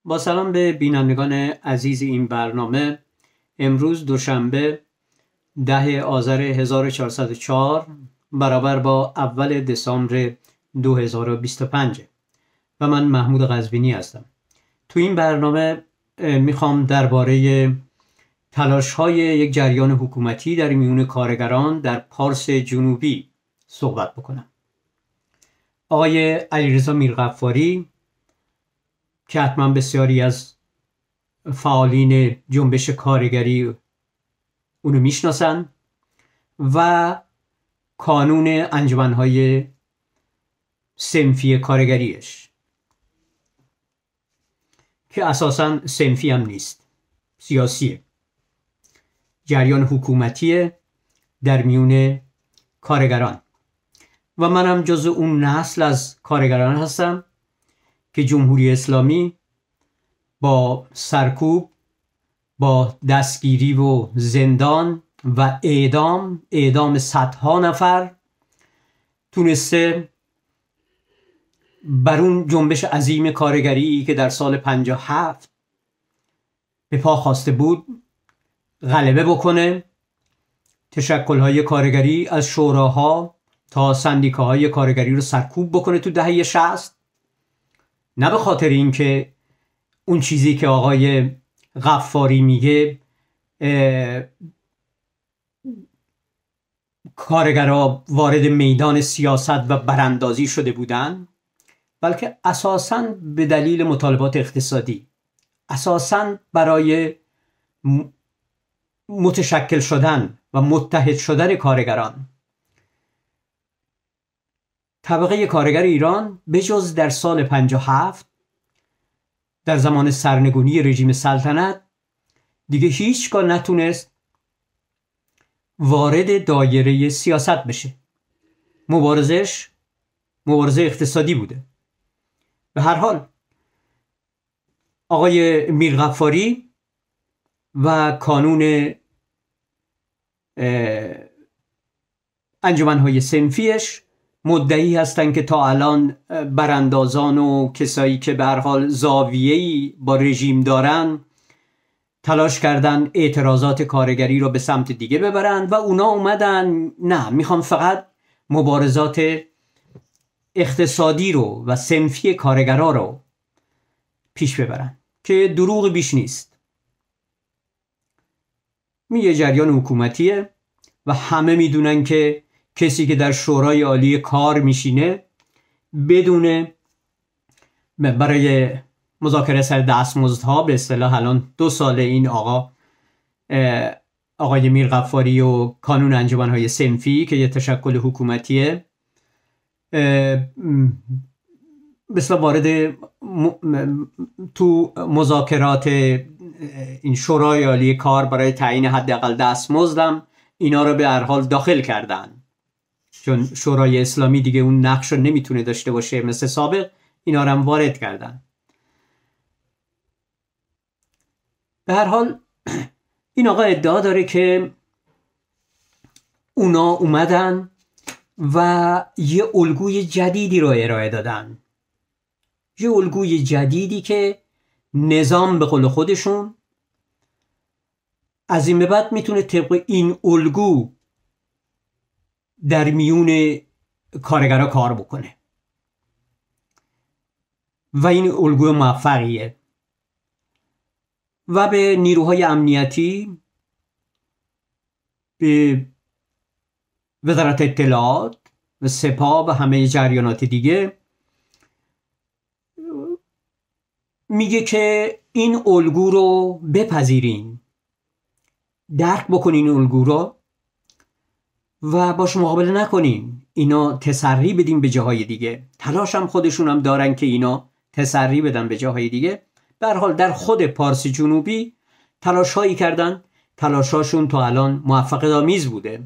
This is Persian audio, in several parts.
با سلام به بینندگان عزیز این برنامه. امروز دوشنبه 10 آذر 1404 برابر با اول دسامبر 2025 و من محمود قزوینی هستم. تو این برنامه میخوام درباره تلاش‌های یک جریان حکومتی در میون کارگران در پارس جنوبی صحبت بکنم. آقای علیرضا میرغفاری که حتما بسیاری از فعالین جنبش کارگری اونو میشناسن و کانون انجمنهای صنفی کارگریش که اساساً صنفی هم نیست، سیاسیه، جریان حکومتیه در میون کارگران و منم جز اون نسل از کارگران هستم که جمهوری اسلامی با سرکوب، با دستگیری و زندان و اعدام صدها نفر تونسته بر اون جنبش عظیم کارگری که در سال 57 به پا خواسته بود غلبه بکنه. تشکل‌های کارگری از شوراها تا سندیکاهای کارگری رو سرکوب بکنه تو دهه 60، نه به خاطر اینکه اون چیزی که آقای غفاری میگه کارگرها وارد میدان سیاست و براندازی شده بودن، بلکه اساساً به دلیل مطالبات اقتصادی، اساساً برای متشکل شدن و متحد شدن کارگران. طبقه کارگر ایران بجز در سال 57 در زمان سرنگونی رژیم سلطنت دیگه هیچگاه نتونست وارد دایره سیاست بشه. مبارزه اقتصادی بوده. به هر حال آقای میرغفاری و کانون انجمنهای صنفیش مدعی هستن که تا الان براندازان و کسایی که به هر حال زاویه‌ای با رژیم دارن تلاش کردن اعتراضات کارگری رو به سمت دیگه ببرن و اونا اومدن نه، میخوان فقط مبارزات اقتصادی رو و صنفی کارگرا رو پیش ببرن که دروغ بیش نیست. یه جریان حکومتیه و همه میدونن که کسی که در شورای عالی کار میشینه بدون برای مذاکره سر دستمزدها، به اصطلاح الان 2 ساله این آقای میرغفاری و کانون انجمنهای صنفی که یه تشکل حکومتیه مثلا وارد تو مذاکرات این شورای عالی کار برای تعیین حداقل دستمزدم اینا رو به هر حال داخل کردن، چون شورای اسلامی دیگه اون نقش رو نمیتونه داشته باشه مثل سابق، اینا رو هم وارد کردن. به هر حال این آقا ادعا داره که اونا اومدن و یه الگوی جدیدی رو ارائه دادن، یه الگوی جدیدی که نظام به قول خودشون از این به بعد میتونه طبق این الگو در میون کارگرها کار بکنه و این الگوی موفقیه و به نیروهای امنیتی، به وزارت اطلاعات و سپاه و همه جریانات دیگه میگه که این الگو رو بپذیرین، درک بکنین الگو رو و باش مقابله نکنین، اینا تسری بدین به جاهای دیگه. تلاش هم خودشون هم دارن که اینا تسری بدن به جاهای دیگه. به هر حال در خود پارس جنوبی تلاش هایی کردن، تلاش هاشون تا الان موفقیت آمیز بوده.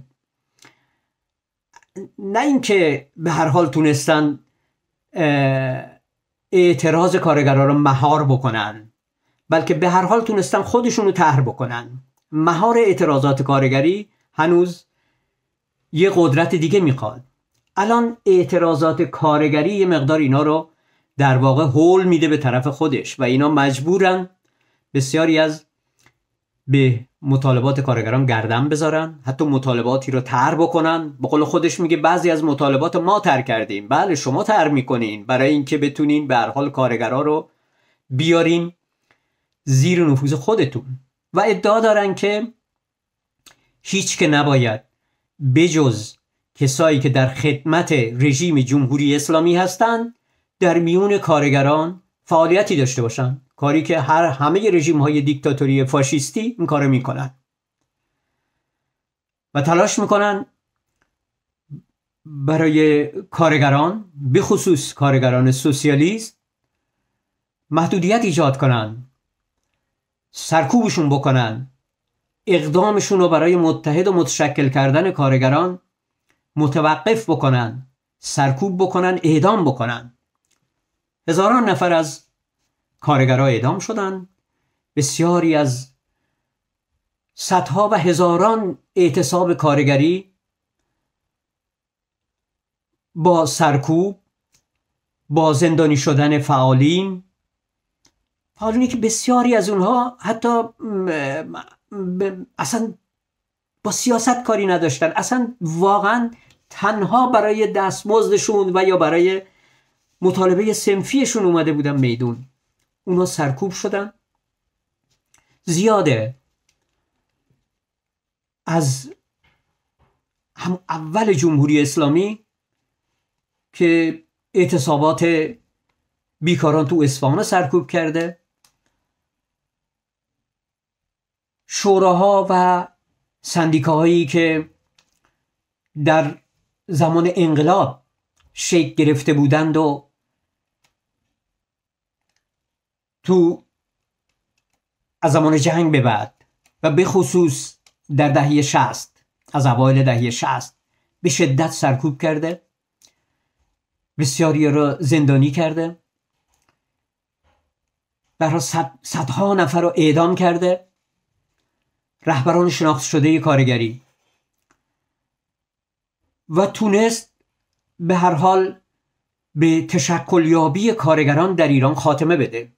نه اینکه به هر حال تونستن اعتراض کارگران رو مهار بکنن، بلکه به هر حال تونستن خودشون رو طرح بکنن. مهار اعتراضات کارگری هنوز یه قدرت دیگه میخواد. الان اعتراضات کارگری یه مقدار اینا رو در واقع هول میده به طرف خودش و اینا مجبورن بسیاری از به مطالبات کارگران گردن بذارن، حتی مطالباتی رو طرح بکنن. به قول خودش میگه بعضی از مطالبات ما طرح کردیم. بله شما طرح میکنین برای اینکه بتونین به هر حال کارگرا رو بیارین زیر نفوذ خودتون و ادعا دارن که هیچ که نباید بجز کسایی که در خدمت رژیم جمهوری اسلامی هستند در میون کارگران فعالیتی داشته باشن، کاری که همه رژیم های دیکتاتوری فاشیستی این کارو میکنن و تلاش میکنن برای کارگران به خصوص کارگران سوسیالیست محدودیت ایجاد کنن، سرکوبشون بکنن، اقدامشون رو برای متحد و متشکل کردن کارگران متوقف بکنن، سرکوب بکنن، اعدام بکنن. هزاران نفر از کارگرها اعدام شدن، بسیاری از صدها و هزاران اعتصاب کارگری با سرکوب، با زندانی شدن فعالینی که بسیاری از اونها حتی اصلا با سیاست کاری نداشتن، اصلا واقعا تنها برای دستمزدشون و یا برای مطالبه صنفیشون اومده بودن میدون. اونا سرکوب شدن. زیاده از هم اول جمهوری اسلامی که اعتصابات بیکاران تو اصفهان سرکوب کرده، شوراها و سندیکاهایی که در زمان انقلاب شکل گرفته بودند و از زمان جنگ به بعد و به خصوص در دهه 60، از اوایل دهه 60 به شدت سرکوب کرده، بسیاری را زندانی کرده، برای صدها نفر را اعدام کرده، رهبران شناخته شده کارگری، و تونست به هر حال به تشکل یابی کارگران در ایران خاتمه بده.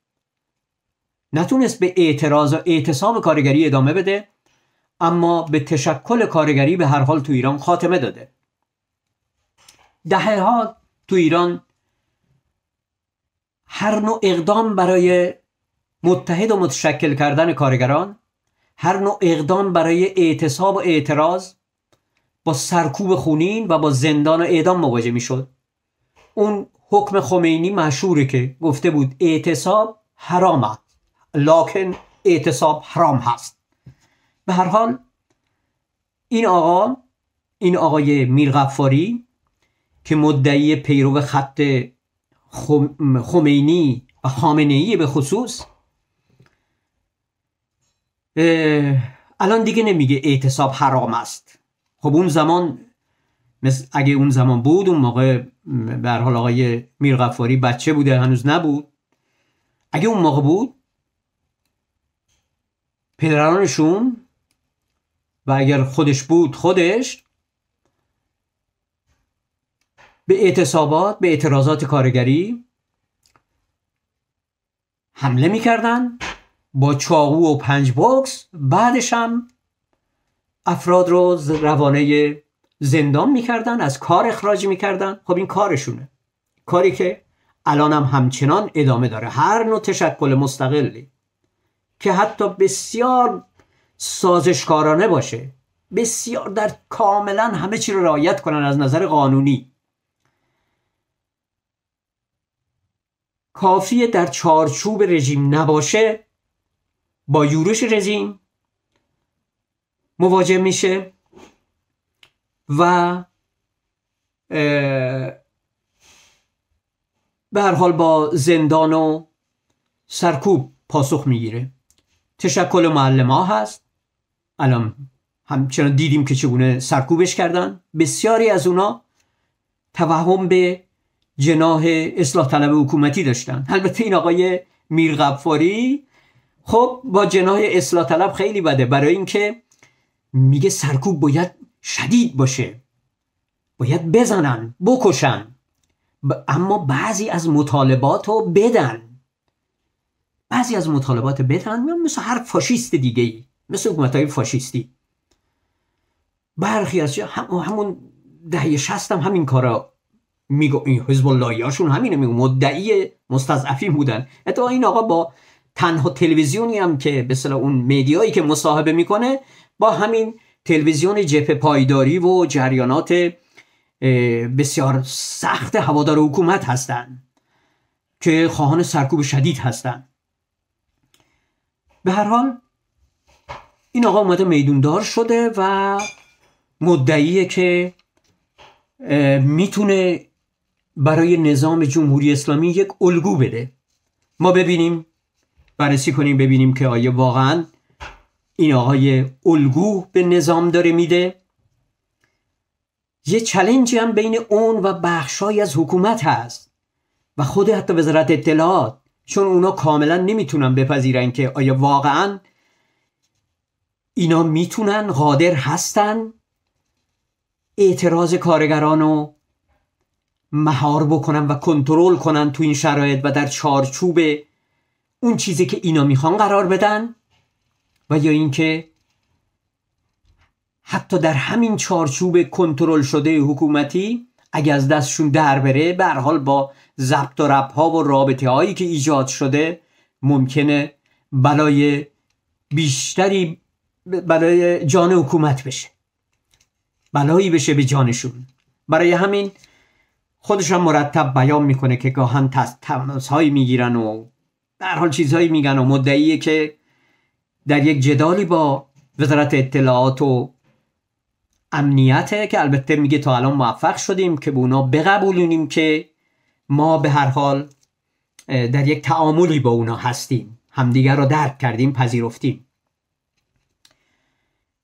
نتونست به اعتراض و اعتصاب کارگری ادامه بده، اما به تشکل کارگری به هر حال تو ایران خاتمه داده. دهه‌ها تو ایران هر نوع اقدام برای متحد و متشکل کردن کارگران، هر نوع اقدام برای اعتصاب و اعتراض با سرکوب خونین و با زندان و اعدام مواجه می شد. اون حکم خمینی مشهوره که گفته بود اعتصاب حرامه، لکن اعتصاب حرام هست. به هر حال این آقای میرغفاری که مدعی پیرو خط خمینی و خامنه‌ای به خصوص، الان دیگه نمیگه اعتصاب حرام است. خب اون زمان اگه اون زمان بود، اون موقع به هر حال آقای میرغفاری بچه بوده، هنوز نبود. اگه اون موقع بود، پدرانشون و اگر خودش بود خودش به اعتصابات، به اعتراضات کارگری حمله میکردن با چاقو و 5 بوکس. بعدش هم افراد رو روانه زندان میکردن، از کار اخراج میکردن. خب این کارشونه، کاری که الان هم همچنان ادامه داره. هر نوع تشکل مستقلی که حتی بسیار سازشکارانه باشه، بسیار در کاملا همه چی رو رعایت کنن از نظر قانونی، کافیه در چارچوب رژیم نباشه، با یورش رژیم مواجه میشه و به هر حال با زندان و سرکوب پاسخ میگیره. تشکل معلم ها هست، الان همچنان دیدیم که چگونه سرکوبش کردن. بسیاری از اونا توهم به جناح اصلاح طلب حکومتی داشتن. البته این آقای میرغفاری خب با جناح اصلاح طلب خیلی بده، برای اینکه میگه سرکوب باید شدید باشه، باید بزنن، بکشن. اما بعضی از مطالبات رو بدن، بعضی از مطالبات بدن، مثل هر فاشیست دیگه ای، مثل حکومت‌های فاشیستی. برخی از همون دهه 60 هم همین کارا میگو، این حزب اللهیاشون همینه، میگو مدعی مستضعفین بودن. اتفاقا این آقا با تنها تلویزیونی هم که به اصطلاح اون مدیایی که مصاحبه میکنه با همین تلویزیون جبهه پایداری و جریانات بسیار سخت هوادار حکومت هستن که خواهان سرکوب شدید هستن. به هر حال این آقا اومده میدوندار شده و مدعیه که میتونه برای نظام جمهوری اسلامی یک الگو بده. ما ببینیم، بررسی کنیم ببینیم که آیا واقعا این آقای الگو به نظام داره میده. یه چالنجی هم بین اون و بخشای از حکومت هست و خود حتی وزارت اطلاعات، چون اونا کاملا نمیتونن بپذیرن که آیا واقعا اینا میتونن، قادر هستن اعتراض کارگران رو مهار بکنن و کنترل کنن تو این شرایط و در چارچوب اون چیزی که اینا میخوان قرار بدن، و یا اینکه حتی در همین چارچوب کنترل شده حکومتی اگه از دستشون در بره، به هر حال با ضبط و ربط ها و رابطه هایی که ایجاد شده ممکنه بلای بیشتری برای جان حکومت بشه، بلایی بشه به جانشون. برای همین خودش هم مرتب بیان میکنه که گاهن تماس هایی میگیرن و در حال چیزهایی میگن و مدعیه که در یک جدالی با وزارت اطلاعات و امنیته که البته میگه تا الان موفق شدیم که به اونا بقبولونیم که ما به هر حال در یک تعاملی با اونا هستیم، همدیگر رو درک کردیم، پذیرفتیم.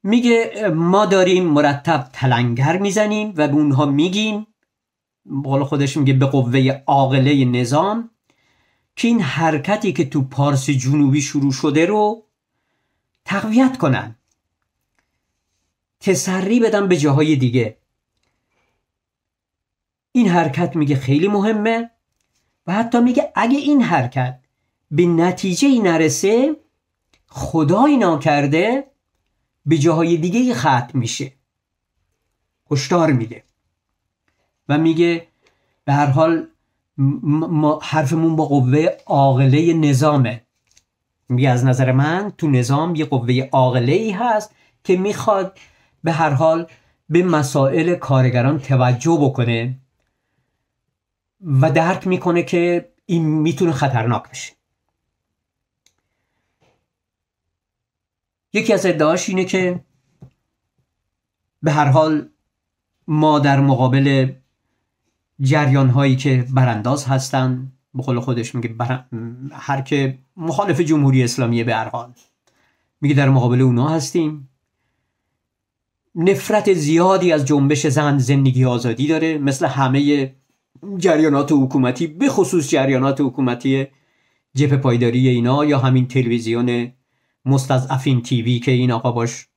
میگه ما داریم مرتب تلنگر میزنیم و به اونها میگیم، قول خودش میگه به قوه عاقله نظام، که این حرکتی که تو پارس جنوبی شروع شده رو تقویت کنن، تسری بدن به جاهای دیگه. این حرکت میگه خیلی مهمه و حتی میگه اگه این حرکت به نتیجه نرسه، خدای ناکرده به جاهای دیگه ختم میشه. هشدار میده و میگه به هر حال ما حرفمون با قوه عاقله نظامه. میگه از نظر من تو نظام یه قوه عاقله‌ای هست که میخواد به هر حال به مسائل کارگران توجه بکنه و درک میکنه که این میتونه خطرناک بشه. یکی از ادعاش اینه که به هر حال ما در مقابل جریان هایی که برانداز هستن، به قول خودش میگه هر که مخالف جمهوری اسلامیه، به هر حال میگه در مقابل اونا هستیم. نفرت زیادی از جنبش زن زندگی آزادی داره، مثل همه جریانات حکومتی، به خصوص جریانات حکومتی جبهه پایداری اینا، یا همین تلویزیون مستضعفین تیوی که این آقا باش،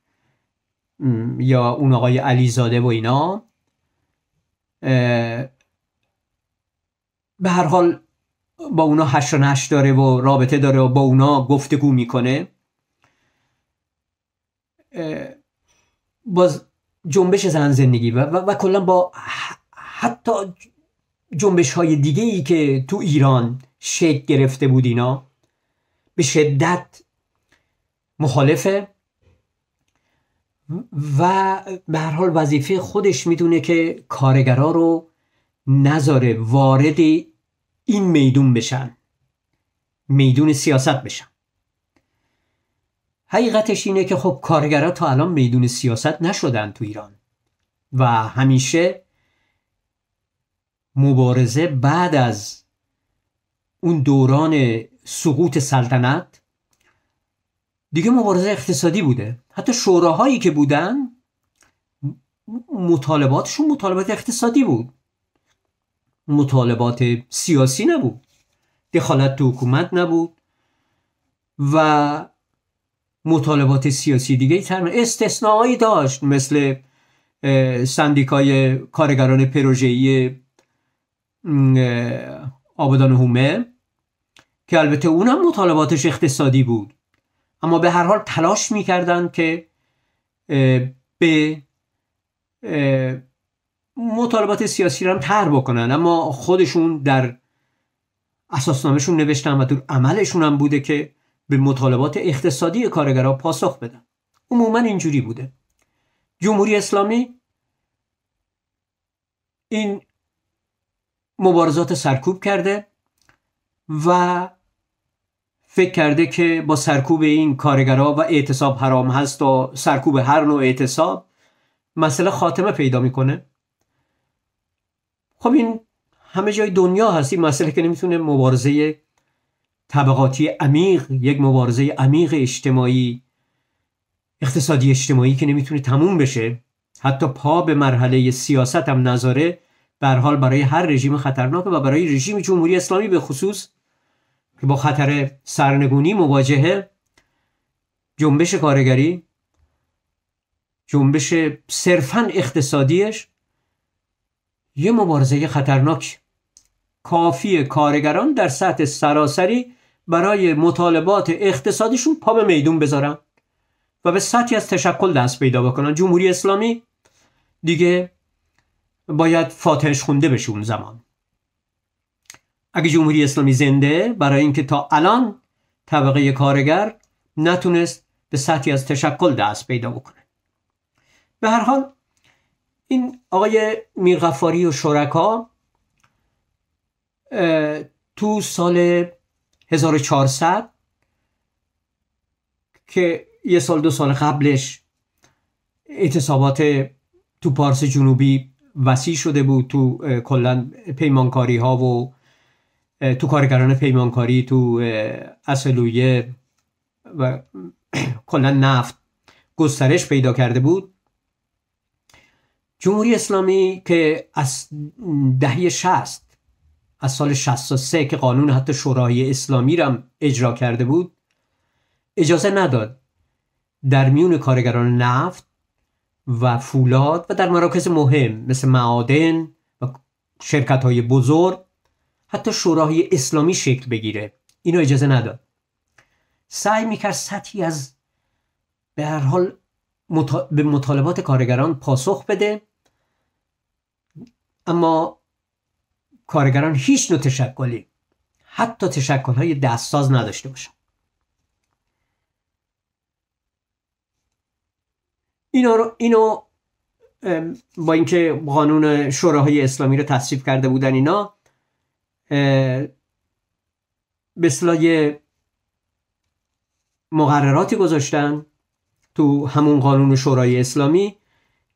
یا اون آقای علیزاده و اینا، به هر حال با اونا هش و نش داره و رابطه داره و با اونا گفتگو میکنه. باز جنبش زن زندگی و کلا با حتی جنبش های دیگه ای که تو ایران شکل گرفته بود، اینا به شدت مخالفه و به هر حال وظیفه خودش میدونه که کارگرها رو نذاره وارد این میدون بشن، میدون سیاست بشن. حقیقتش اینه که خب کارگرها تا الان میدون سیاست نشدن تو ایران و همیشه مبارزه بعد از اون دوران سقوط سلطنت دیگه مبارزه اقتصادی بوده. حتی شوراهایی که بودن مطالباتشون مطالبات اقتصادی بود، مطالبات سیاسی نبود، دخالت تو حکومت نبود و مطالبات سیاسی دیگه استثناءایی داشت، مثل سندیکای کارگران پروژه‌ای آبادان هومه که البته اونم مطالباتش اقتصادی بود، اما به هر حال تلاش میکردن که به مطالبات سیاسی رو هم طرح بکنن، اما خودشون در اساسنامهشون نوشتن و در عملشون هم بوده که به مطالبات اقتصادی کارگرها پاسخ بدن. عموما اینجوری بوده. جمهوری اسلامی این مبارزات سرکوب کرده و فکر کرده که با سرکوب این کارگرها و اعتصاب حرام هست و سرکوب هر نوع اعتصاب مسئله خاتمه پیدا میکنه. خب این همه جای دنیا هست این مسئله که نمیتونه مبارزه طبقاتی عمیق، یک مبارزه عمیق اجتماعی اقتصادی اجتماعی که نمیتونه تموم بشه، حتی پا به مرحله سیاست هم نذاره، به هر حال برای هر رژیم خطرناکه و برای رژیم جمهوری اسلامی به خصوص که با خطر سرنگونی مواجهه. جنبش کارگری، جنبش صرفاً اقتصادیش یه مبارزه خطرناک. کافیه کارگران در سطح سراسری برای مطالبات اقتصادیشون پا به میدون بذارن و به سطحی از تشکل دست پیدا بکنن. جمهوری اسلامی دیگه باید فاتحش خونده بشه اون زمان. اگه جمهوری اسلامی زنده، برای اینکه تا الان طبقه کارگر نتونست به سطحی از تشکل دست پیدا بکنه. به هر حال این آقای میرغفاری و شرکا تو سال 1400 که یه سال دو سال قبلش اعتصابات تو پارس جنوبی وسیع شده بود، تو کلن پیمانکاری ها و تو کارگران پیمانکاری تو اصلویه و کلن نفت گسترش پیدا کرده بود. جمهوری اسلامی که از دهه 60 از سال 63 که قانون حتی شورای اسلامی را اجرا کرده بود، اجازه نداد در میون کارگران نفت و فولاد و در مراکز مهم مثل معادن و شرکت‌های بزرگ حتی شورای اسلامی شکل بگیره. اینو اجازه نداد. سعی میکرد سطحی از به هر حال به مطالبات کارگران پاسخ بده، اما کارگران هیچ نوع تشکلی، حتی تشکل‌های دستساز نداشته باشن. اینو با اینکه قانون شوراهای اسلامی رو تصویب کرده بودن، اینا به اصطلاح مقرراتی گذاشتن تو همون قانون شورای اسلامی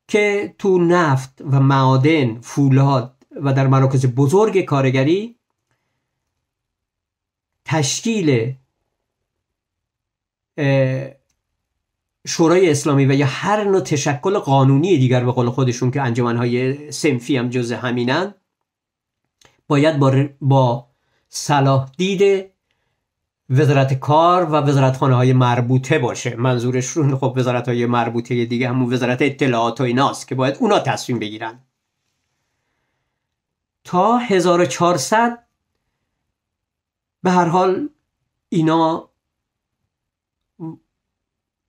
که تو نفت و معادن، فولاد و در مراکز بزرگ کارگری تشکیل شورای اسلامی و یا هر نوع تشکل قانونی دیگر به قول خودشون که انجمنهای صنفی هم جز همینن، باید با صلاح دید وزارت کار و وزارتخانه های مربوطه باشه. منظورشون خب وزارت های مربوطه دیگه همون وزارت اطلاعات و ایناست که باید اونا تصمیم بگیرن. تا 1400 به هر حال اینا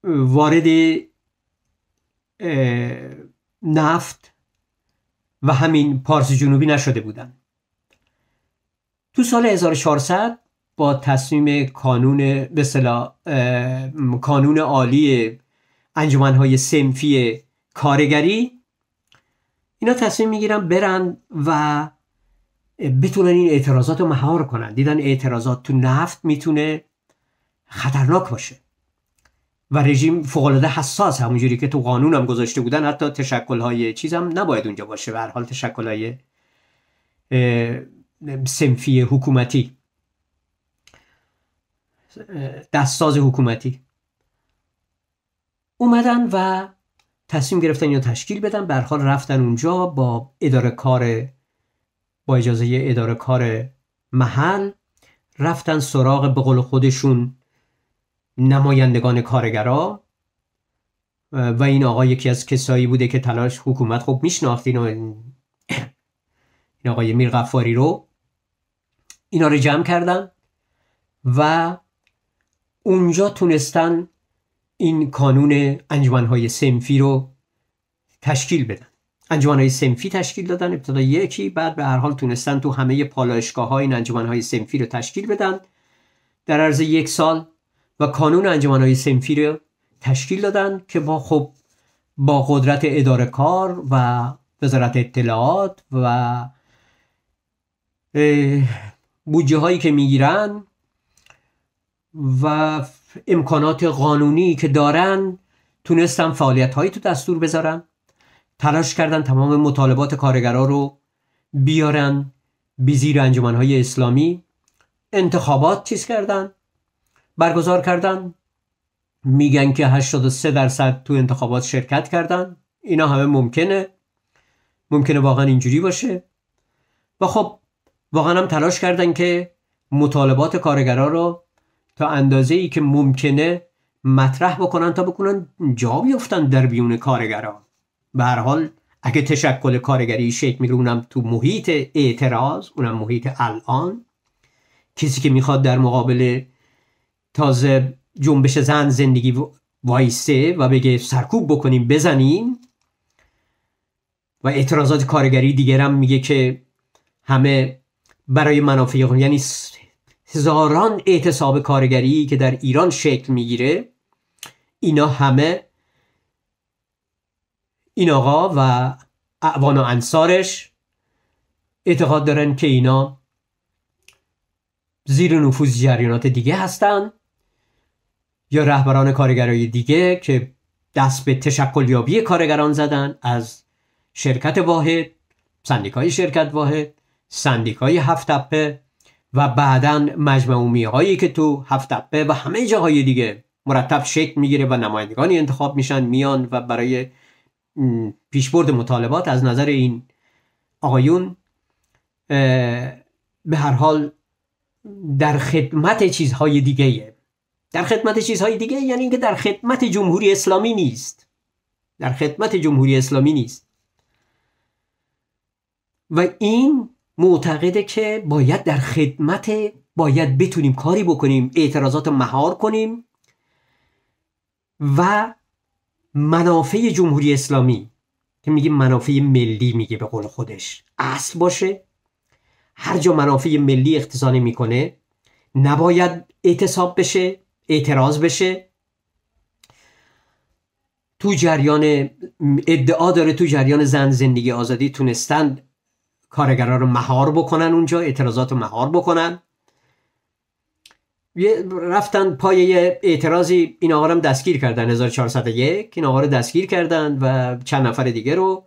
وارد نفت و همین پارس جنوبی نشده بودن. تو سال 1400 با تصمیم قانون به اصطلاح قانون عالی انجمنهای صنفی کارگری، اینا تصمیم میگیرن برن و بتونن این اعتراضات رو مهار کنن. دیدن اعتراضات تو نفت میتونه خطرناک باشه و رژیم فوق‌العاده حساس، همونجوری که تو قانون هم گذاشته بودن حتی تشکل‌های چیز هم نباید اونجا باشه، به هر حال تشکل‌های صنفی حکومتی، دستساز حکومتی اومدن و تصمیم گرفتن یا تشکیل بدن. به هر حال رفتن اونجا با اجازه اداره کار محل، رفتن سراغ به قول خودشون نمایندگان کارگرا و این آقا یکی از کسایی بوده که تلاش حکومت خب میشناخت اینو، این آقای میرغفاری رو، اینا رو جمع کردن و اونجا تونستن این کانون انجمنهای صنفی رو تشکیل بدن. انجمنهای صنفی تشکیل دادن ابتدا یکی، بعد به هر حال تونستن تو همه پالایشگاه‌ها این انجمنهای صنفی رو تشکیل بدن در عرض 1 سال و کانون انجمنهای صنفی رو تشکیل دادن که با قدرت اداره کار و وزارت اطلاعات و بودجه هایی که میگیرن و امکانات قانونی که دارن تونستن فعالیت هایی تو دستور بذارن. تلاش کردن تمام مطالبات کارگرها رو بیارن به زیر انجمنهای اسلامی. انتخابات برگزار کردن. میگن که 83% تو انتخابات شرکت کردن. اینا همه ممکنه واقعا اینجوری باشه و خب واقعا هم تلاش کردن که مطالبات کارگرها رو تا اندازه‌ای که ممکنه مطرح بکنن تا بکنن جا بیفتن در بیون کارگرها. به هر حال اگه تشکل کارگری شکل میگیره، اونم تو محیط اعتراض، اونم محیط الان، کسی که میخواد در مقابل تازه جنبش زن زندگی وایسته و بگه سرکوب بکنیم بزنیم و اعتراضات کارگری دیگرم میگه که همه برای منافع خود، یعنی هزاران اعتصاب کارگری که در ایران شکل میگیره، اینا همه این آقا و اعوان و انصارش اعتقاد دارن که اینا زیر نفوذ جریانات دیگه هستن یا رهبران کارگرای دیگه که دست به تشکل یابی کارگران زدن از شرکت واحد، سندیکای شرکت واحد، سندیکای 7 تپه و بعداً مجمع هایی که تو 7 تپه و همه جاهای دیگه مرتب شکل میگیره و نمایندگانی انتخاب میان و برای پیشبرد مطالبات از نظر این آقایون به هر حال در خدمت چیزهای دیگه. در خدمت چیزهای دیگه یعنی اینکه در خدمت جمهوری اسلامی نیست. در خدمت جمهوری اسلامی نیست. و این معتقده که باید بتونیم کاری بکنیم، اعتراضات مهار کنیم و منافع جمهوری اسلامی که میگه منافع ملی، میگه به قول خودش اصل باشه. هر جا منافع ملی اقتضا میکنه نباید اعتصاب بشه، اعتراض بشه. تو جریان ادعا داره تو جریان زن زندگی آزادی تونستن کارگران رو مهار بکنن، اونجا اعتراضات رو مهار بکنن. رفتن پای اعتراضی این آقا رو دستگیر کردن، 1401 این آقا رو دستگیر کردن و چند نفر دیگه رو.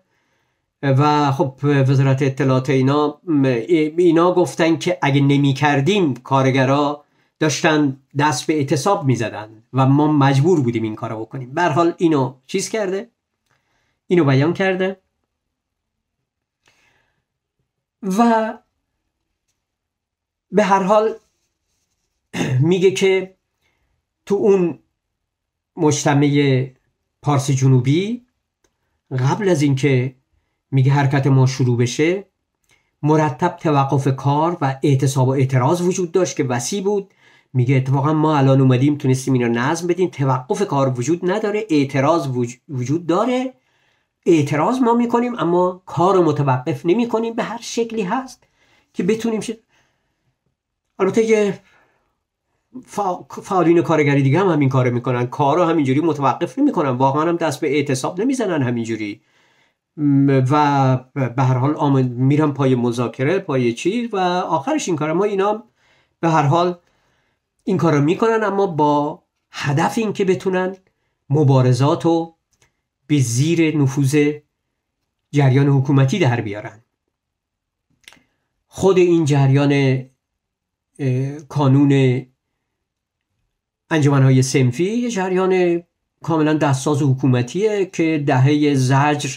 و خب وزارت اطلاعات اینا گفتن که اگه نمی کردیم کارگرها داشتن دست به اعتصاب می زدن و ما مجبور بودیم این کارو بکنیم. به هر حال اینو بیان کرده و به هر حال میگه که تو اون مجتمع پارس جنوبی قبل از اینکه میگه حرکت ما شروع بشه مرتب توقف کار و اعتصاب و اعتراض وجود داشت که وسیع بود. میگه اتفاقا ما الان اومدیم تونستیم اینو نظم بدیم، توقف کار وجود نداره، اعتراض وجود داره، اعتراض ما میکنیم اما کار رو متوقف نمی کنیم، به هر شکلی هست که بتونیم البته که فعالین کارگری دیگه هم همین کارو میکنن، کار رو همینجوری متوقف نمیکنن، واقعا هم دست به اعتصاب نمیزنن همینجوری و به هر حال میرن پای مذاکره، پای چیز و آخرش این کار. ما اینا به هر حال این کارو میکنن اما با هدف این که بتونن مبارزات رو به زیر نفوذ جریان حکومتی در بیارن. خود این جریان کانون انجمنهای صنفی یه جریان کاملا دستساز حکومتیه که دهه زجر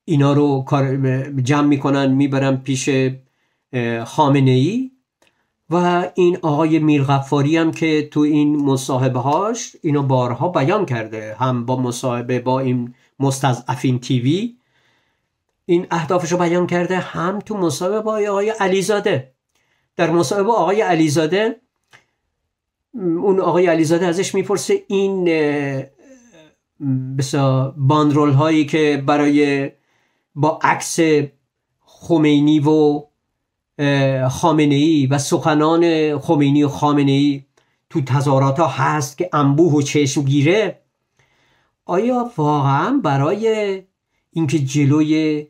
اینا رو جمع میکنن میبرن پیش خامنه‌ای و این آقای میرغفاری هم که تو این مصاحبه هاش اینو بارها بیان کرده، هم با مصاحبه با این مستضعفین تیوی این اهدافش رو بیان کرده، هم تو مصاحبه با آقای علیزاده. در مصاحبه با آقای علیزاده، اون آقای علیزاده ازش میپرسه این بسا باندرول هایی که برای با عکس خمینی و خامنه ای و سخنان خمینی و خامنه ای تو تظاهرات ها هست که انبوه و چشم گیره، آیا واقعا برای اینکه جلوی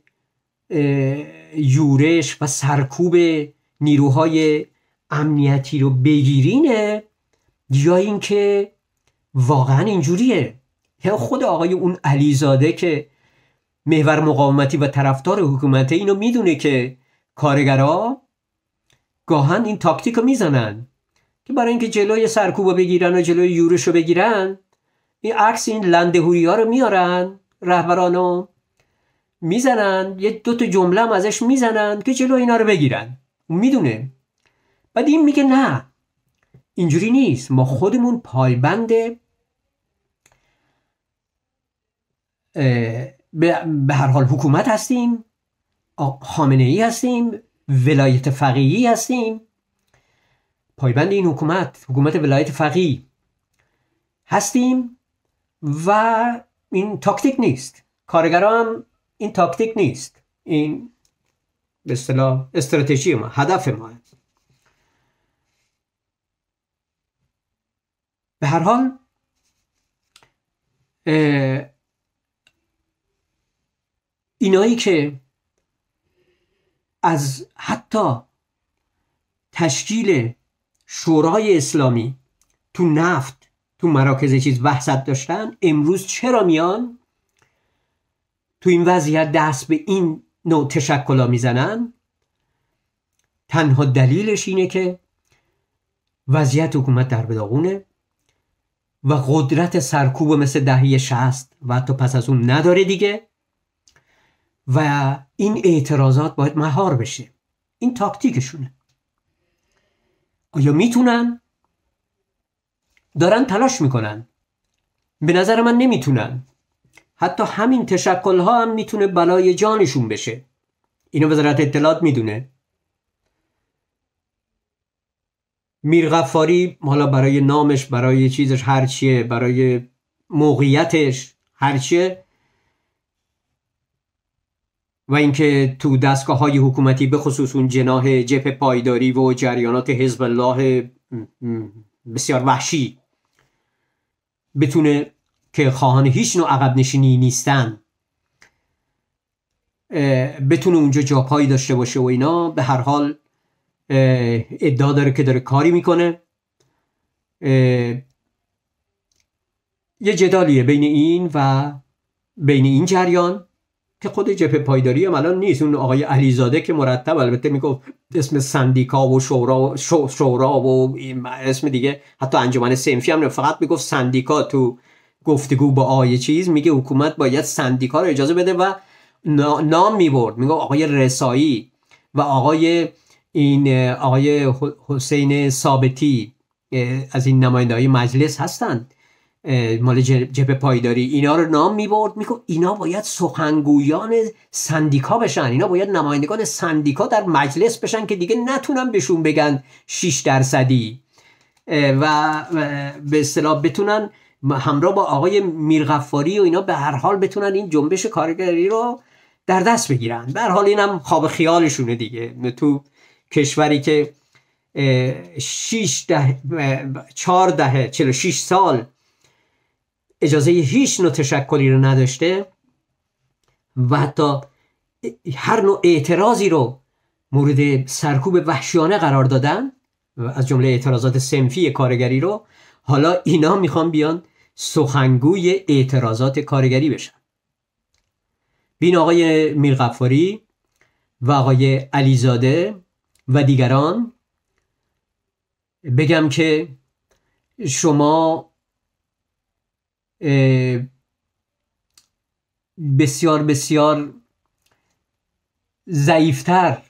یورش و سرکوب نیروهای امنیتی رو بگیرینه، یا اینکه واقعا اینجوریه؟ یا خود آقای اون علیزاده که محور مقاومتی و طرفدار حکومته اینو میدونه که کارگرها گاهن این تاکتیک رو میزنن که برای اینکه جلوی سرکوب رو بگیرن و جلوی یورش رو بگیرن، این عکس این لندهوری ها رو میارن، رهبرانو میزنن، یه دوتا جمله هم ازش میزنن که جلو اینا رو بگیرن. اون میدونه. بعد این میگه نه، اینجوری نیست، ما خودمون پایبند به هر حال حکومت هستیم، خامنه ای هستیم، ولایت فقیهی هستیم، پایبند این حکومت ولایت فقیه هستیم و این تاکتیک نیست. کارگران هم این تاکتیک نیست، این به اصطلاح استراتژی ما، هدف ما. به هر حال اینایی که از حتی تشکیل شورای اسلامی تو نفت تو مراکز چیز وحشت داشتن، امروز چرا میان تو این وضعیت دست به این نوع تشکل‌ها میزنن؟ تنها دلیلش اینه که وضعیت حکومت در بداغونه و قدرت سرکوب مثل دهه 60 و حتی پس از اون نداره دیگه، و این اعتراضات باید مهار بشه. این تاکتیکشونه. آیا میتونن؟ دارن تلاش میکنن. به نظر من نمیتونن. حتی همین تشکل‌ها هم میتونه بلای جانشون بشه. اینو وزارت اطلاعات میدونه. میرغفاری حالا برای نامش، برای چیزش هرچیه، برای موقعیتش هرچیه، و اینکه تو دستگاه‌های حکومتی به خصوص اون جناح جبهه پایداری و جریانات حزب الله بسیار وحشی بتونه، که خواهان هیچ نوع عقب نشینی نیستن، بتونه اونجا جاپایی داشته باشه و اینا. به هر حال ادعا داره که داره کاری میکنه. یه جدالیه بین این و بین این جریان که خود جبهه پایداری هم الان نیست. اون آقای علیزاده که مرتب البته میگفت اسم سندیکا و شورا و اسم دیگه، حتی انجمن صنفی هم فقط میگفت سندیکا. تو گفتگو با آقای چیز میگه حکومت باید سندیکا رو اجازه بده و نام میبرد، میگه آقای رسایی و آقای حسین ثابتی از این نماینده‌های مجلس هستن مال جبهه پایداری، اینا رو نام میبرد، میگه اینا باید سخنگویان سندیکا بشن، اینا باید نمایندگان سندیکا در مجلس بشن که دیگه نتونن بهشون بگن 6% و به اصطلاح بتونن همراه با آقای میرغفاری و اینا به هر حال بتونن این جنبش کارگری رو در دست بگیرن. به هر حال اینم خواب خیالشونه دیگه. تو کشوری که 46 سال اجازه هیچ نوع تشکلی رو نداشته و حتی هر نوع اعتراضی رو مورد سرکوب وحشیانه قرار دادن، از جمله اعتراضات صنفی کارگری رو، حالا اینا میخوان بیان سخنگوی اعتراضات کارگری بشن. بین آقای میرغفاری و آقای علیزاده و دیگران بگم که شما بسیار بسیار ضعیفتر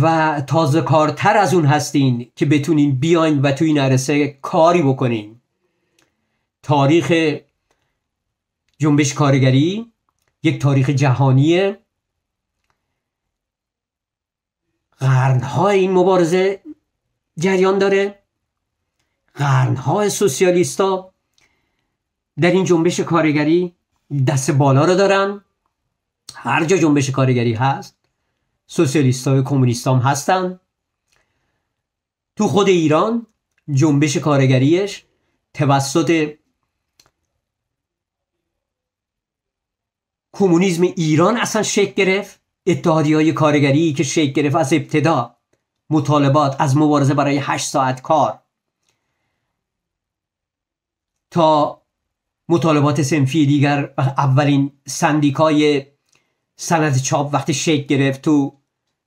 و تازه کارتر از اون هستین که بتونین بیاین و توی این عرصه کاری بکنین. تاریخ جنبش کارگری یک تاریخ جهانی قرن‌ها این مبارزه جریان داره. قرن‌ها سوسیالیستا در این جنبش کارگری دست بالا رو دارن. هر جا جنبش کارگری هست سوسیالیستا و کمونیستا هم هستن. تو خود ایران جنبش کارگریش توسط کمونیسم ایران اصلا شکل گرفت. اتحادیه‌های کارگری که شکل گرفت از ابتدا مطالبات از مبارزه برای 8 ساعت کار تا مطالبات صنفی دیگر. اولین سندیکای سند چاپ وقتی شکل گرفت تو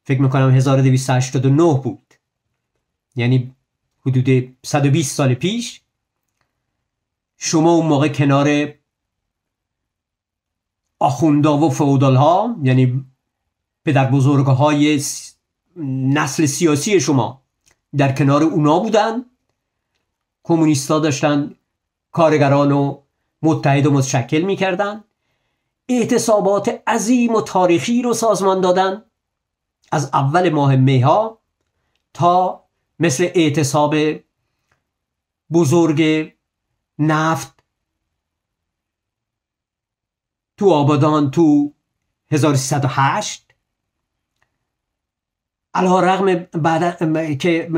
فکر میکنم 1289 بود، یعنی حدود 120 سال پیش. شما اون موقع کنار آخوندا و فئودال ها، یعنی پدر بزرگهای نسل سیاسی شما در کنار اونا بودن. کمونیستا داشتن کارگران رو متحد و متشکل میکردن. اعتصابات عظیم و تاریخی رو سازمان دادن از اول ماه میها تا مثل اعتصاب بزرگ نفت تو آبادان تو 1308. علی‌رغم بعد که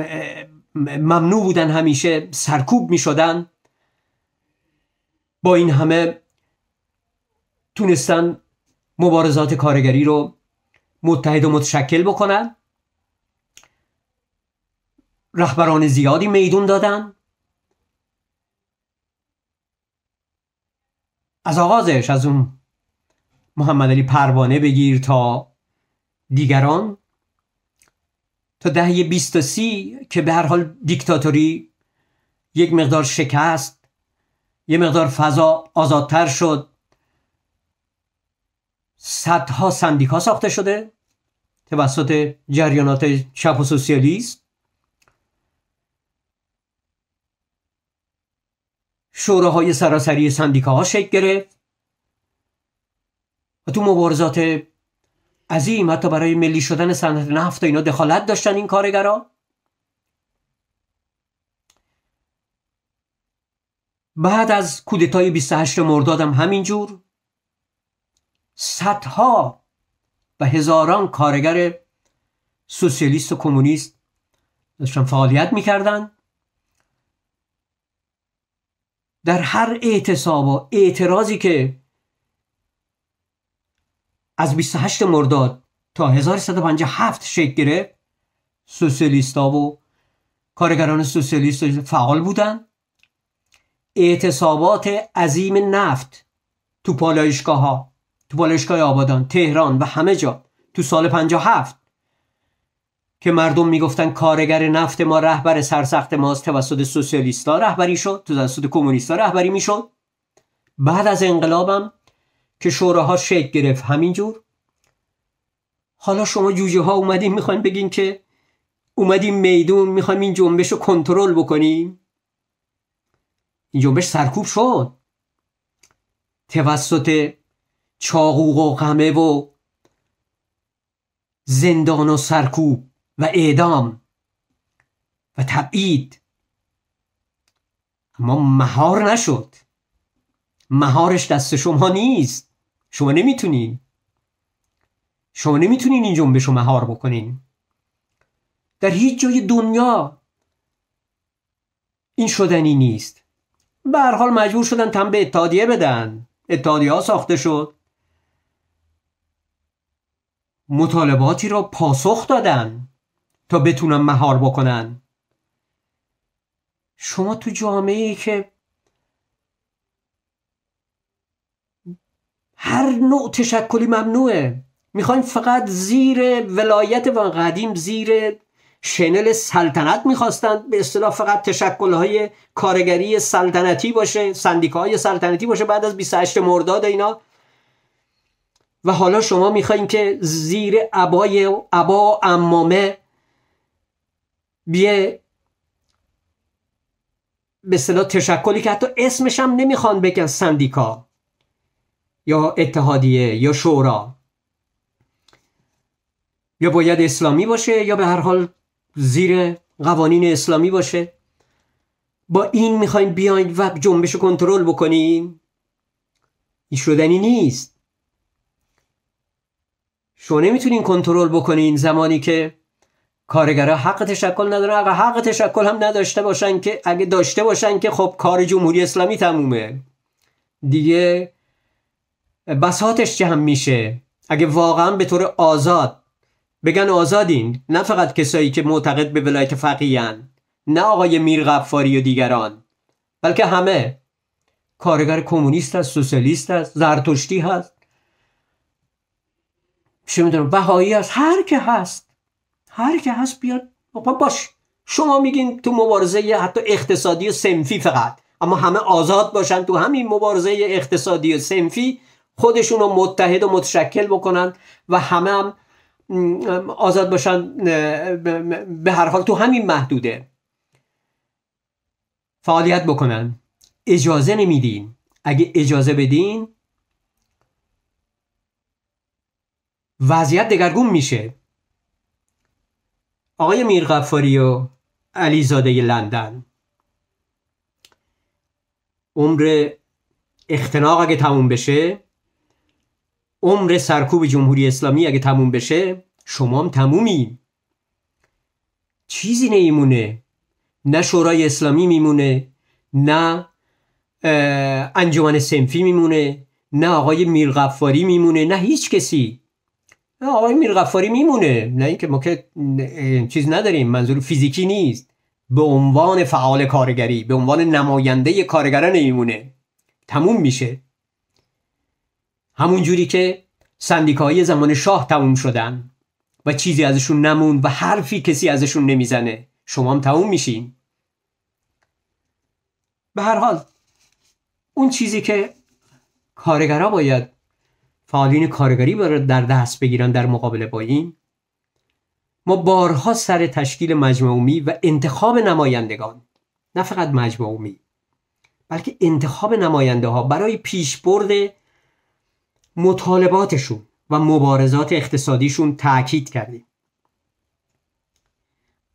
ممنوع بودن همیشه سرکوب می شدن، با این همه تونستن مبارزات کارگری رو متحد و متشکل بکنن. رهبران زیادی میدون دادن. از آغازش از اون محمد علی پروانه بگیر تا دیگران تا دهه 20 تا 30 که به هر حال دیکتاتوری یک مقدار شکست، یک مقدار فضا آزادتر شد. صدها سندیکا ساخته شده توسط جریانات چپ و سوسیالیست. شوراهای سراسری سندیکاها شکل گرفت و تو مبارزات عظیم حتی برای ملی شدن صنعت نفت و اینا دخالت داشتن این کارگرها. بعد از کودتای 28 مرداد هم همینجور صدها و هزاران کارگر سوسیالیست و کمونیست داشتن فعالیت میکردن. در هر اعتصاب و اعتراضی که از 28 مرداد تا 1157 شکل گرفت، سوسیالیستا و کارگران سوسیالیست فعال بودن. اعتصابات عظیم نفت تو پالایشگاه ها، تو پالایشگاه آبادان، تهران و همه جا تو سال 57 که مردم میگفتن کارگر نفت ما رهبر سرسخت ماست، توسط سوسیالیستا رهبری شد، توسط کمونیستا رهبری میشد. بعد از انقلابم که شوراها شکل گرفت همینجور. حالا شما جوجه ها اومدین میخواین بگین که اومدیم میدون میخوایم این جنبش رو کنترل بکنیم. این جنبش سرکوب شد توسط چاقوق و قمه و زندان و سرکوب و اعدام و تبعید، اما مهار نشد. مهارش دست شما نیست. شما نمیتونین این جنبش رو مهار بکنین. در هیچ جای دنیا این شدنی نیست. به هر حال مجبور شدن تن به اتحادیه بدن. اتحادیه ها ساخته شد، مطالباتی رو پاسخ دادن تا بتونن مهار بکنن. شما تو جامعه‌ای که هر نوع تشکلی ممنوعه، میخواین فقط زیر ولایت و قدیم زیر شنل سلطنت میخواستن به اصطلاح فقط تشکل‌های کارگری سلطنتی باشه، سندیکاهای سلطنتی باشه بعد از 28 مرداد اینا. و حالا شما میخواین که زیر عبا عمامه بیه به اصطلاح تشکلی که حتی اسمش هم نمیخوان بگن سندیکا، یا اتحادیه یا شورا، یا باید اسلامی باشه یا به هر حال زیر قوانین اسلامی باشه. با این میخواین بیاین و جنبش کنترل بکنین؟ این شدنی نیست. شما نمیتونین کنترل بکنین زمانی که کارگرها حق تشکل ندارن. اگه حق تشکل هم نداشته باشن، که اگه داشته باشن که خب کار جمهوری اسلامی تمومه دیگه، بساطش جمع میشه. اگه واقعا به طور آزاد بگن آزادین، نه فقط کسایی که معتقد به ولایت فقیه‌اند، نه آقای میرغفاری و دیگران، بلکه همه، کارگر کمونیست هست، سوسیالیست هست، زرتشتی هست، چه میدونم بهایی هست، هر که هست بیاد باش. شما میگین تو مبارزه حتی اقتصادی و صنفی فقط، اما همه آزاد باشن تو همین مبارزه اقتصادی و صنفی، خودشون رو متحد و متشکل بکنن و همه هم آزاد باشن، به هر حال تو همین محدوده فعالیت بکنن. اجازه نمیدین. اگه اجازه بدین وضعیت دگرگون میشه. آقای میرغفاری و علیزاده لندن، عمر اختناق اگه تموم بشه، عمر سرکوب جمهوری اسلامی اگه تموم بشه، شما هم تمومین. چیزی نمیمونه. نه شورای اسلامی میمونه، نه انجمن صنفی میمونه، نه آقای میرغفاری میمونه، نه هیچ کسی. نه آقای میرغفاری میمونه، نه اینکه ما که چیز نداریم، منظور فیزیکی نیست، به عنوان فعال کارگری، به عنوان نماینده کارگران نمیمونه، تموم میشه. همون جوری که سندیکاهای زمان شاه تموم شدن و چیزی ازشون نمون و حرفی کسی ازشون نمیزنه، شما هم تموم میشین. به هر حال اون چیزی که کارگرها باید، فعالین کارگری باید در دست بگیرن در مقابله با این، ما بارها سر تشکیل مجمع عمومی و انتخاب نمایندگان، نه فقط مجمع عمومی بلکه انتخاب نماینده ها برای پیشبرد مطالباتشون و مبارزات اقتصادیشون تاکید کردیم.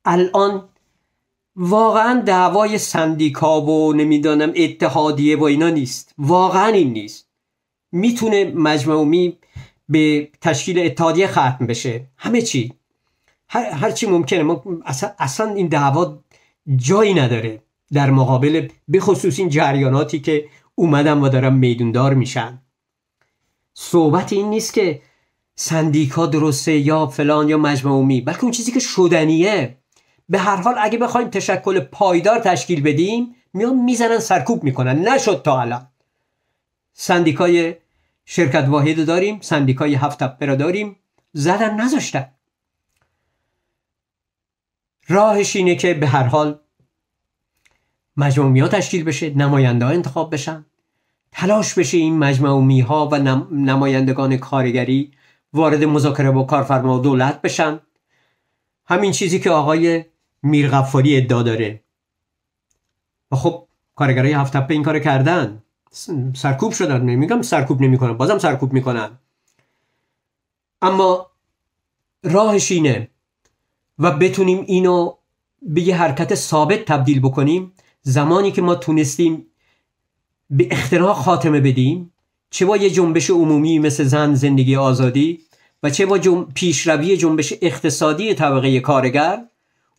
الان واقعا دعوای سندیکا و نمیدانم اتحادیه و اینا نیست، واقعا این نیست. میتونه مجمع عمومی به تشکیل اتحادیه ختم بشه، همه چی، هر چی ممکنه. ما اصلا این دعوا جایی نداره در مقابل به خصوص این جریاناتی که اومدن و دارن میدوندار میشن. صحبت این نیست که سندیکا درسته یا فلان یا مجمع عمومی، بلکه اون چیزی که شدنیه. به هر حال اگه بخوایم تشکل پایدار تشکیل بدیم، میان میزنن سرکوب میکنن. نشد تا الان. سندیکای شرکت واحد داریم، سندیکای 7 تپه را داریم، زدن نذاشتن. راهش اینه که به هر حال مجمع عمومی ها تشکیل بشه، نماینده ها انتخاب بشن، تلاش بشه این مجمع عمومی ها و نمایندگان کارگری وارد مذاکره با کارفرما و دولت بشن. همین چیزی که آقای میرغفاری ادعا داره. و خب کارگرای 7 تپه این کار کردن، سرکوب شدن. نمیگم سرکوب نمیکنن، بازم سرکوب میکنن، اما راهش اینه و بتونیم اینو به یه حرکت ثابت تبدیل بکنیم. زمانی که ما تونستیم به اختراع خاتمه بدیم، چه با یه جنبش عمومی مثل زن زندگی آزادی و چه با پیشروی جنبش اقتصادی طبقه کارگر،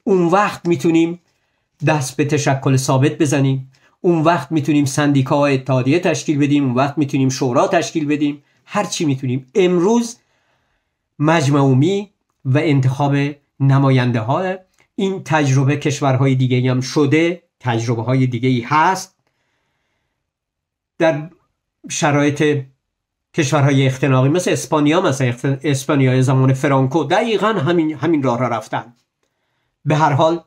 اون وقت میتونیم دست به تشکل ثابت بزنیم. اون وقت میتونیم سندیکا و اتحادیه تشکیل بدیم، اون وقت میتونیم شورا تشکیل بدیم، هر چی میتونیم. امروز مجمع عمومی و انتخاب نماینده ها، این تجربه کشورهای دیگه هم شده، تجربه های دیگه ای هست در شرایط کشورهای اختناقی مثل اسپانیا. مثلا اسپانیا زمان فرانکو دقیقا همین راه را رفتن. به هر حال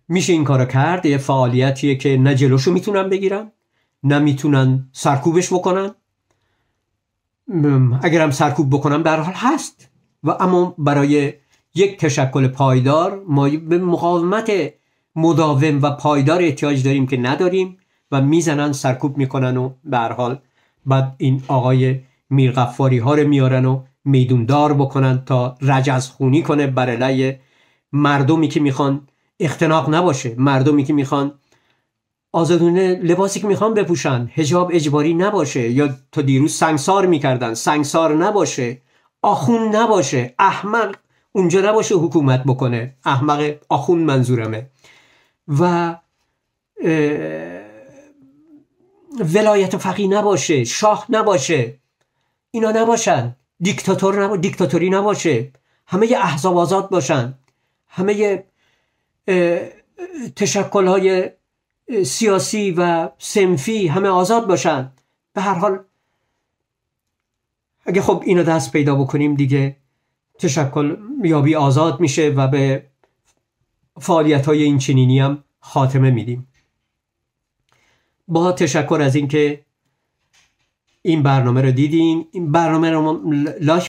میشه این کارو کرد. یه فعالیتیه که نه جلوشو میتونن بگیرن، نه میتونن سرکوبش بکنن. اگرم سرکوب بکنن به هر حال هست. و اما برای یک تشکل پایدار ما به مقاومت مداوم و پایدار احتیاج داریم که نداریم و میزنن سرکوب میکنن و به هر حال بعد این آقای میرغفاری ها رو میارن و میدوندار بکنن تا رجزخونی کنه بر علیه مردمی که میخوان اختناق نباشه، مردمی که میخوان آزادونه لباسی که میخوان بپوشن، حجاب اجباری نباشه، یا تا دیروز سنگسار میکردن سنگسار نباشه، آخون نباشه، احمق اونجا نباشه حکومت بکنه، احمق آخون منظورمه، و ولایت فقیه نباشه، شاه نباشه، اینا نباشن، دیکتاتوری نباشه، همه احزاب آزاد باشن، همه تشکل‌های سیاسی و صنفی همه آزاد باشن. به هر حال اگه خب اینا دست پیدا بکنیم دیگه تشکل یابی آزاد میشه و به فعالیت‌های این چنینی هم خاتمه میدیم. با تشکر از اینکه این برنامه رو دیدین. این برنامه رو لایک